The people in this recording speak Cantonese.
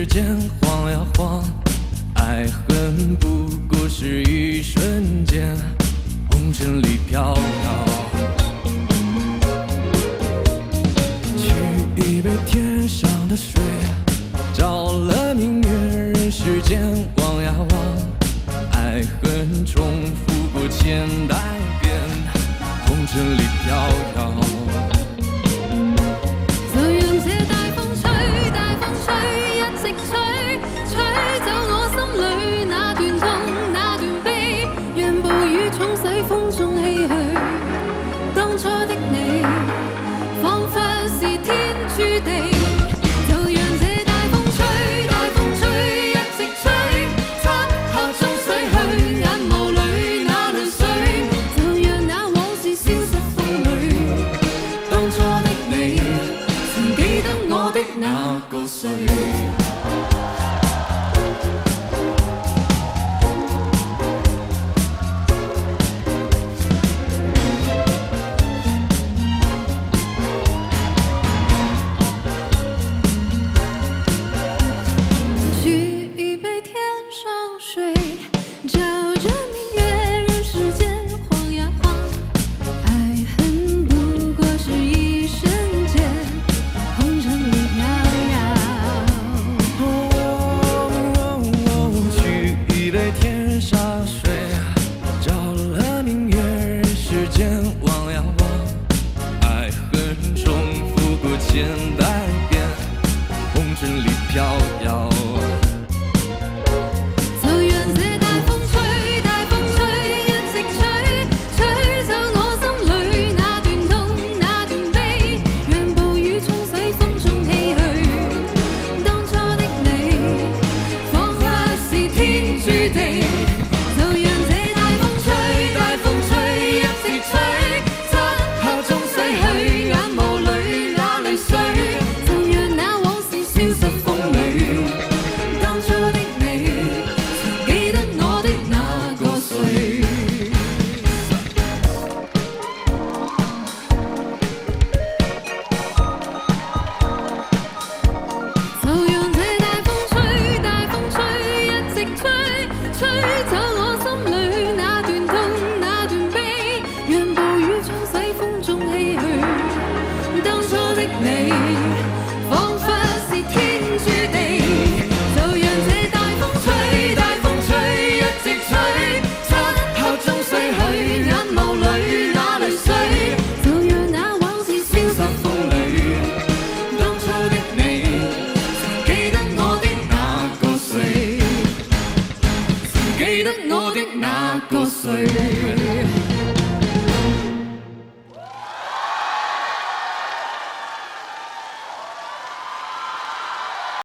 时间晃呀晃，爱恨不过是一瞬间，红尘里飘摇。取一杯天上的水，照了明月，人世间望呀望，爱恨重复过千代遍，红尘里飘摇。風中唏噓，當初的你，彷彿是天注地。就讓這大風吹，大風吹，一直吹，漆黑中洗去眼眸裏那淚水。就讓那往事消失風裏，當初的你，曾記得我的那個誰？千代遍，红尘里飘摇。就讓這大風吹，大風吹，一直吹，吹走我心裏那段痛，那段悲，讓暴雨沖洗風中唏噓。當初的你，彷彿是天注地。就讓這大風吹，大風吹，一直吹，漆黑中洗去眼眸裏。就讓那往事消失風裏，當初的你，曾記得我的那個誰？就讓這大風吹，大風吹，一直吹，吹走我心裏那段痛，那段悲，讓暴雨沖洗風中唏噓。當初的你，彷彿是天注地。就讓這大風吹，大風吹，一直吹，漆黑中洗去眼眸裏那淚水。就讓那往事消失風裏，當初的你，曾記得我的那個誰？曾記得我的那個誰？